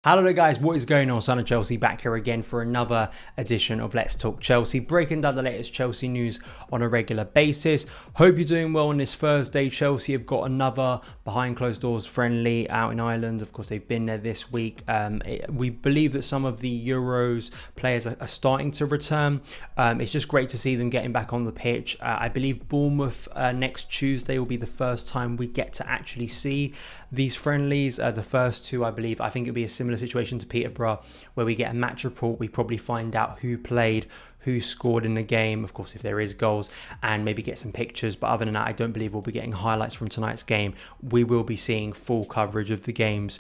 Hello there guys, what is going on? Son of Chelsea back here again for another edition of Let's Talk Chelsea, breaking down the latest Chelsea news on a regular basis. Hope you're doing well on this Thursday. Chelsea have got another behind closed doors friendly out in Ireland. Of course, they've been there this week. We believe that some of the Euros players are starting to return. It's just great to see them getting back on the pitch. I believe Bournemouth next Tuesday will be the first time we get to actually see these friendlies. The first two, I think it'll be a similar situation to Peterborough, where we get a match report. We probably find out who played, who scored in the game, of course if there is goals, and maybe get some pictures. But other than that, I don't believe we'll be getting highlights from tonight's game. We will be seeing full coverage of the games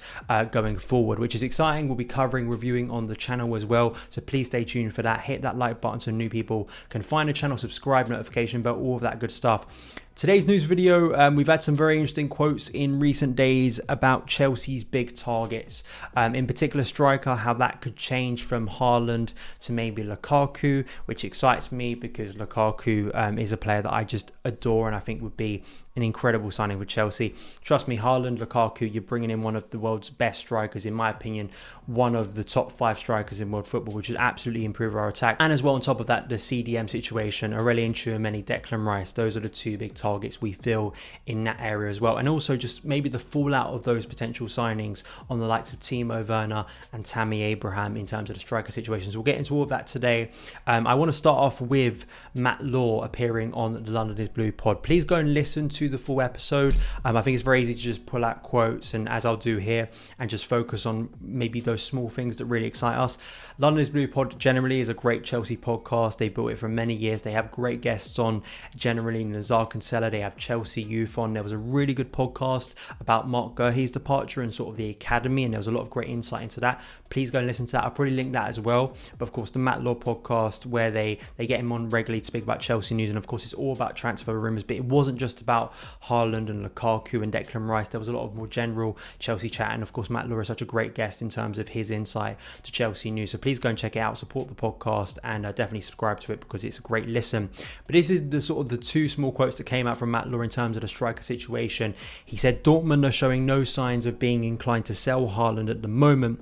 going forward, which is exciting. We'll be covering, reviewing on the channel as well, so please stay tuned for that. Hit that like button so new people can find the channel, subscribe, notification bell, all of that good stuff. Today's news video, we've had some very interesting quotes in recent days about Chelsea's big targets, in particular striker, how that could change from Haaland to maybe Lukaku, which excites me because Lukaku is a player that I just adore and I think would be an incredible signing with Chelsea. Trust me, Haaland, Lukaku, you're bringing in one of the world's best strikers, in my opinion, one of the top 5 strikers in world football, which would absolutely improve our attack. And as well, on top of that, the CDM situation, Aurélien Tchouaméni, Declan Rice, those are the two big targets we feel in that area as well. And also just maybe the fallout of those potential signings on the likes of Timo Werner and Tammy Abraham in terms of the striker situations. We'll get into all of that today. I want to start off with Matt Law appearing on the London is Blue pod. Please go and listen to the full episode. I think it's very easy to just pull out quotes, and as I'll do here, and just focus on maybe those small things that really excite us. London is Blue pod generally is a great Chelsea podcast. They built it for many years. They have great guests on, generally Nazar Kinsella. They have Chelsea youth on. There was a really good podcast about Mark Guehi's departure and sort of the academy, and there was a lot of great insight into that. Please go and listen to that. I'll probably link that as well. But of course, the Matt Law podcast, where they get him on regularly to speak about Chelsea news, and of course it's all about transfer rumours, but it wasn't just about Haaland and Lukaku and Declan Rice. There was a lot of more general Chelsea chat, and of course Matt Law is such a great guest in terms of his insight to Chelsea news. So please go and check it out, support the podcast, and definitely subscribe to it because it's a great listen. But this is the sort of the two small quotes that came out from Matt Law in terms of the striker situation. He said Dortmund are showing no signs of being inclined to sell Haaland at the moment.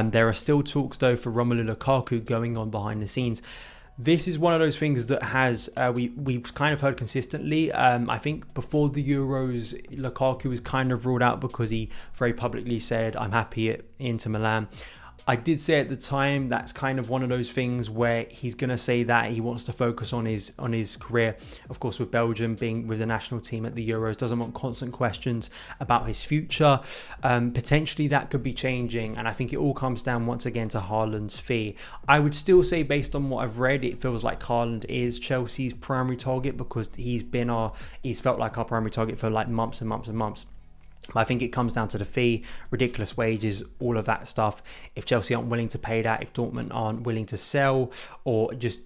There are still talks though for Romelu Lukaku going on behind the scenes. This is one of those things that has we've kind of heard consistently. I think before the Euros, Lukaku was kind of ruled out because he very publicly said, I'm happy at Inter Milan. I did say at the time that's kind of one of those things where he's going to say that he wants to focus on his career. Of course, with Belgium being with the national team at the Euros, doesn't want constant questions about his future. Potentially that could be changing, and I think it all comes down once again to Haaland's fee. I would still say, based on what I've read, it feels like Haaland is Chelsea's primary target because he's felt like our primary target for like months and months and months. I think it comes down to the fee, ridiculous wages, all of that stuff. If Chelsea aren't willing to pay that, if Dortmund aren't willing to sell, or just,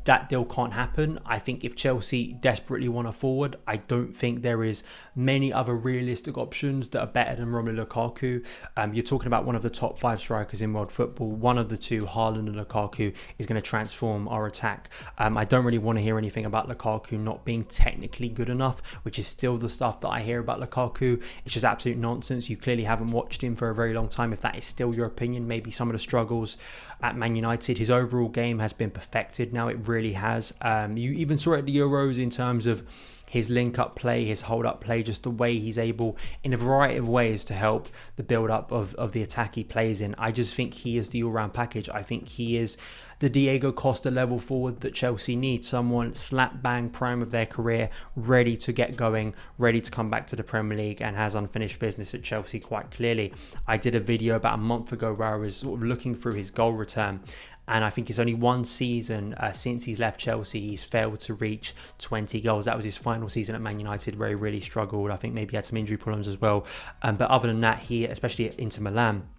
that deal can't happen. I think if Chelsea desperately want a forward, I don't think there is many other realistic options that are better than Romelu Lukaku. You're talking about one of the top 5 strikers in world football. One of the two, Haaland and Lukaku, is going to transform our attack. I don't really want to hear anything about Lukaku not being technically good enough, which is still the stuff that I hear about Lukaku. It's just absolute nonsense. You clearly haven't watched him for a very long time if that is still your opinion. Maybe some of the struggles at Man United, his overall game has been perfected now. It really has. You even saw it at the Euros in terms of his link-up play, his hold-up play, just the way he's able in a variety of ways to help the build-up of the attack he plays in. I just think he is the all-round package. I think he is the Diego Costa level forward that Chelsea needs. Someone slap bang prime of their career, ready to get going, ready to come back to the Premier League, and has unfinished business at Chelsea quite clearly. I did a video about a month ago where I was sort of looking through his goal return, and I think it's only one season since he's left Chelsea he's failed to reach 20 goals. That was his final season at Man United where he really struggled. I think maybe he had some injury problems as well. But other than that, he, especially at Inter Milan,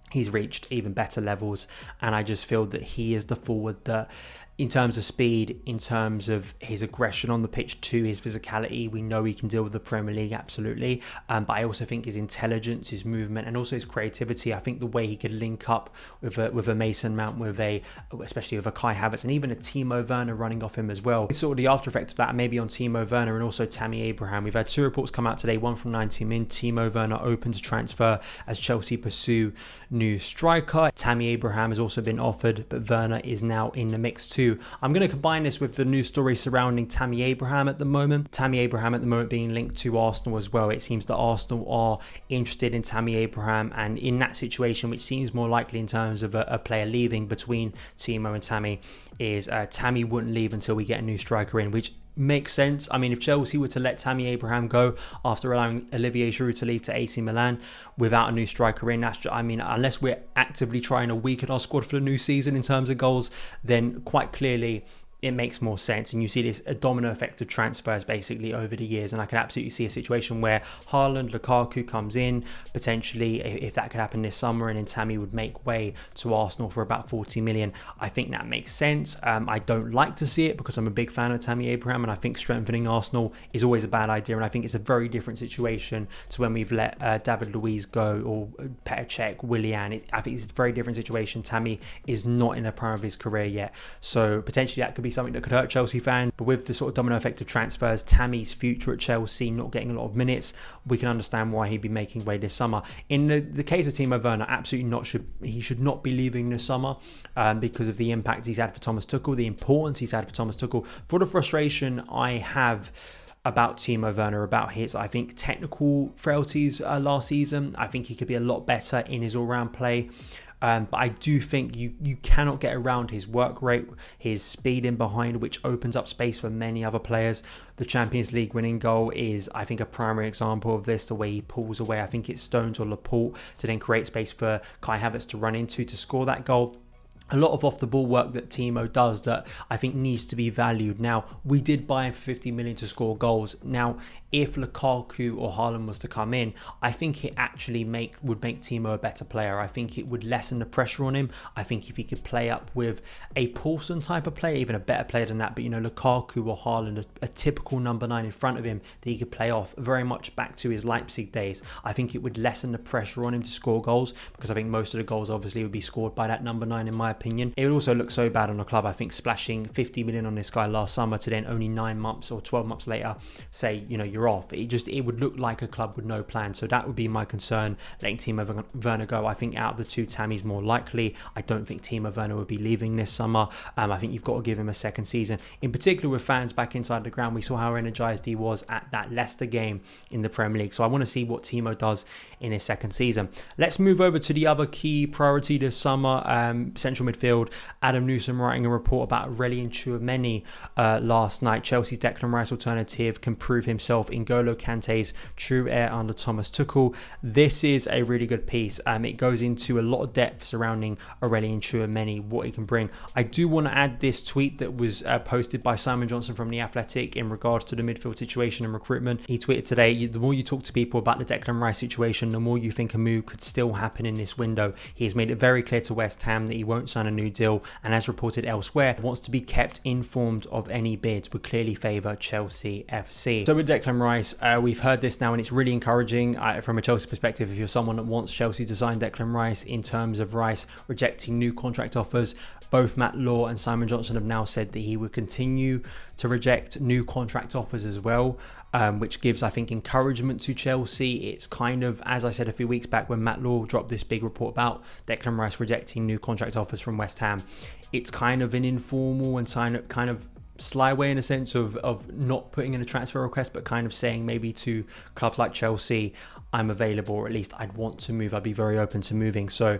he's reached even better levels, and I just feel that he is the forward that in terms of speed, in terms of his aggression on the pitch too, his physicality, we know he can deal with the Premier League, absolutely. But I also think his intelligence, his movement, and also his creativity, I think the way he could link up with a Mason Mount, especially with a Kai Havertz, and even a Timo Werner running off him as well. It's sort of the after effect of that, maybe on Timo Werner and also Tammy Abraham. We've had 2 reports come out today, one from 90 Min, Timo Werner open to transfer as Chelsea pursue new striker. Tammy Abraham has also been offered, but Werner is now in the mix too. I'm going to combine this with the news story surrounding Tammy Abraham at the moment. Tammy Abraham at the moment being linked to Arsenal as well. It seems that Arsenal are interested in Tammy Abraham, and in that situation, which seems more likely in terms of a player leaving between Timo and Tammy, is Tammy wouldn't leave until we get a new striker in, which makes sense. I mean, if Chelsea were to let Tammy Abraham go after allowing Olivier Giroud to leave to AC Milan without a new striker in, unless we're actively trying to weaken our squad for the new season in terms of goals, then quite clearly it makes more sense. And you see this a domino effect of transfers basically over the years. And I can absolutely see a situation where Haaland, Lukaku comes in, potentially, if that could happen this summer, and then Tammy would make way to Arsenal for about 40 million. I think that makes sense. I don't like to see it because I'm a big fan of Tammy Abraham, and I think strengthening Arsenal is always a bad idea. And I think it's a very different situation to when we've let David Luiz go, or Petr Cech, Willian. I think it's a very different situation. Tammy is not in the prime of his career yet. So potentially that could be something that could hurt Chelsea fans. But with the sort of domino effect of transfers, Tammy's future at Chelsea not getting a lot of minutes, we can understand why he'd be making way this summer. In the case of Timo Werner, absolutely not. He should not be leaving this summer because of the impact he's had for Thomas Tuchel, the importance he's had for Thomas Tuchel. For the frustration I have about Timo Werner, about his, I think, technical frailties last season. I think he could be a lot better in his all-round play. But I do think you cannot get around his work rate, his speed in behind, which opens up space for many other players. The Champions League winning goal is, I think, a primary example of this, the way he pulls away. I think it's Stones or Laporte to then create space for Kai Havertz to run into to score that goal. A lot of off-the-ball work that Timo does that I think needs to be valued. Now, we did buy him for 50 million to score goals. Now, if Lukaku or Haaland was to come in, I think it actually would make Timo a better player. I think it would lessen the pressure on him. I think if he could play up with a Paulson type of player, even a better player than that, but Lukaku or Haaland, a typical number 9 in front of him that he could play off, very much back to his Leipzig days, I think it would lessen the pressure on him to score goals, because I think most of the goals obviously would be scored by that number 9 in my opinion. It would also look so bad on the club, I think, splashing 50 million on this guy last summer to then only 9 months or 12 months later say, you're off. It would look like a club with no plan. So that would be my concern, letting Timo Werner go. I think out of the two, Tammy's more likely. I don't think Timo Werner would be leaving this summer. I think you've got to give him a second season. In particular with fans back inside the ground, we saw how energised he was at that Leicester game in the Premier League. So I want to see what Timo does in his second season. Let's move over to the other key priority this summer, central midfield. Adam Newson writing a report about Aurélien Tchouaméni last night. Chelsea's Declan Rice alternative can prove himself in N'Golo Kante's true heir under Thomas Tuchel. This is a really good piece. It goes into a lot of depth surrounding Aurélien Tchouaméni, what he can bring. I do want to add this tweet that was posted by Simon Johnson from The Athletic in regards to the midfield situation and recruitment. He tweeted today, the more you talk to people about the Declan Rice situation, the more you think a move could still happen in this window. He has made it very clear to West Ham that he won't sign a new deal, and as reported elsewhere, wants to be kept informed of any bids would clearly favour Chelsea FC. So with Declan Rice, we've heard this now, and it's really encouraging from a Chelsea perspective. If you're someone that wants Chelsea to sign Declan Rice, in terms of Rice rejecting new contract offers, both Matt Law and Simon Johnson have now said that he would continue to reject new contract offers as well, which gives, I think, encouragement to Chelsea. It's kind of, as I said a few weeks back when Matt Law dropped this big report about Declan Rice rejecting new contract offers from West Ham, it's kind of an informal and kind of sly way in a sense of not putting in a transfer request, but kind of saying maybe to clubs like Chelsea, I'm available, or at least I'd want to move. I'd be very open to moving. So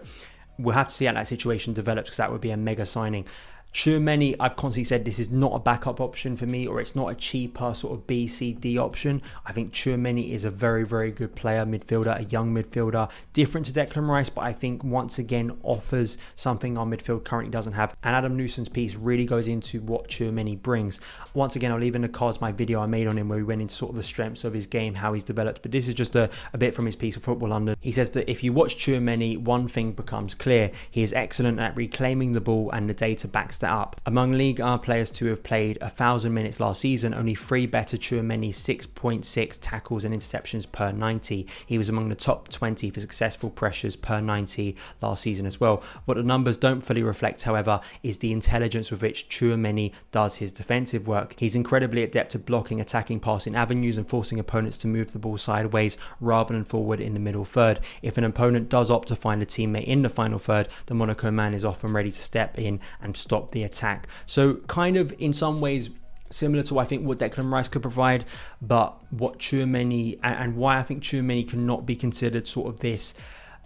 we'll have to see how that situation develops, because that would be a mega signing. Tchouaméni, I've constantly said this is not a backup option for me, or it's not a cheaper sort of B, C, D option. I think Tchouaméni is a very, very good player, midfielder, a young midfielder, different to Declan Rice, but I think once again offers something our midfield currently doesn't have. And Adam Newson's piece really goes into what Tchouaméni brings. Once again, I'll leave in the cards my video I made on him where we went into sort of the strengths of his game, how he's developed, but this is just a bit from his piece for Football London. He says that if you watch Tchouaméni, one thing becomes clear. He is excellent at reclaiming the ball, and the data backs that up. Among Ligue 1 players to have played 1,000 minutes last season, only 3 better Tchouaméni, 6.6 tackles and interceptions per 90. He was among the top 20 for successful pressures per 90 last season as well. What the numbers don't fully reflect, however, is the intelligence with which Tchouaméni does his defensive work. He's incredibly adept at blocking, attacking, passing avenues and forcing opponents to move the ball sideways rather than forward in the middle third. If an opponent does opt to find a teammate in the final third, the Monaco man is often ready to step in and stop the attack. So kind of in some ways similar to I think what Declan Rice could provide, but what Tchouaméni and why I think Tchouaméni cannot be considered sort of this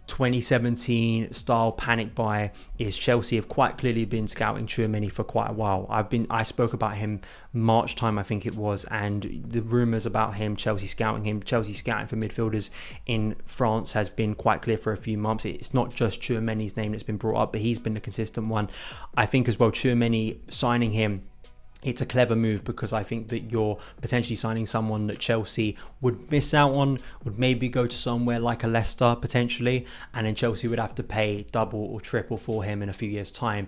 2017 style panic buy is Chelsea have quite clearly been scouting Tchouaméni for quite a while. I spoke about him March time, I think it was, and the rumours about Chelsea scouting for midfielders in France has been quite clear for a few months. It's not just Tchouaméni's name that's been brought up, but he's been the consistent one. I think as well, Tchouaméni, signing him, it's a clever move because I think that you're potentially signing someone that Chelsea would miss out on, would maybe go to somewhere like a Leicester potentially, and then Chelsea would have to pay double or triple for him in a few years' time.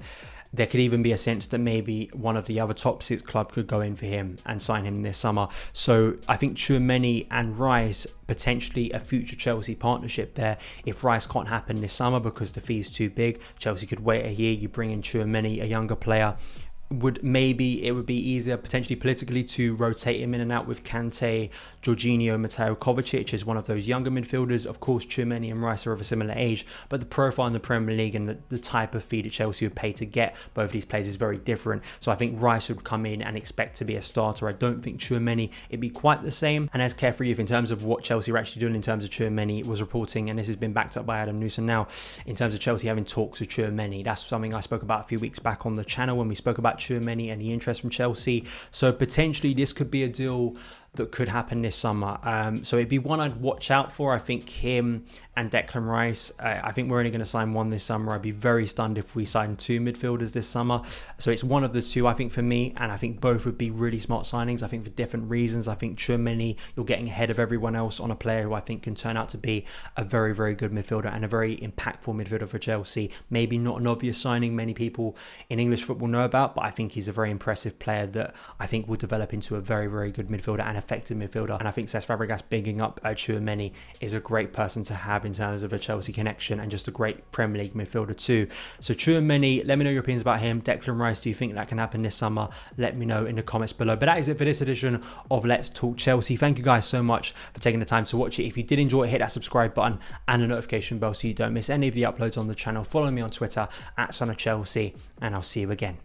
There could even be a sense that maybe one of the other top 6 clubs could go in for him and sign him this summer. So I think Tchouaméni and Rice, potentially a future Chelsea partnership there. If Rice can't happen this summer because the fee's too big, Chelsea could wait a year, you bring in Tchouaméni, a younger player. It would be easier potentially politically to rotate him in and out with Kante, Jorginho, Mateo Kovacic as one of those younger midfielders. Of course, Tchouaméni and Rice are of a similar age, but the profile in the Premier League and the type of fee that Chelsea would pay to get both of these players is very different. So I think Rice would come in and expect to be a starter. I don't think Tchouaméni, it'd be quite the same. And as Carefree Youth, in terms of what Chelsea are actually doing in terms of Tchouaméni, was reporting, and this has been backed up by Adam Newson now, in terms of Chelsea having talks with Tchouaméni. That's something I spoke about a few weeks back on the channel when we spoke about Tchouaméni and the interest from Chelsea. So potentially this could be a deal that could happen this summer. So it'd be one I'd watch out for. I think him and Declan Rice, I think we're only going to sign one this summer. I'd be very stunned if we sign 2 midfielders this summer. So it's one of the 2, I think, for me, and I think both would be really smart signings, I think, for different reasons. I think Tchouaméni, you're getting ahead of everyone else on a player who I think can turn out to be a very, very good midfielder and a very impactful midfielder for Chelsea. Maybe not an obvious signing many people in English football know about, but I think he's a very impressive player that I think will develop into a very, very good midfielder and effective midfielder. And I think Cesc Fabregas bigging up Tchouaméni is a great person to have in terms of a Chelsea connection and just a great Premier League midfielder too. So Tchouaméni, let me know your opinions about him. Declan Rice, do you think that can happen this summer? Let me know in the comments below. But that is it for this edition of Let's Talk Chelsea. Thank you guys so much for taking the time to watch it. If you did enjoy it, hit that subscribe button and the notification bell so you don't miss any of the uploads on the channel. Follow me on Twitter @SonOfChelsea, and I'll see you again.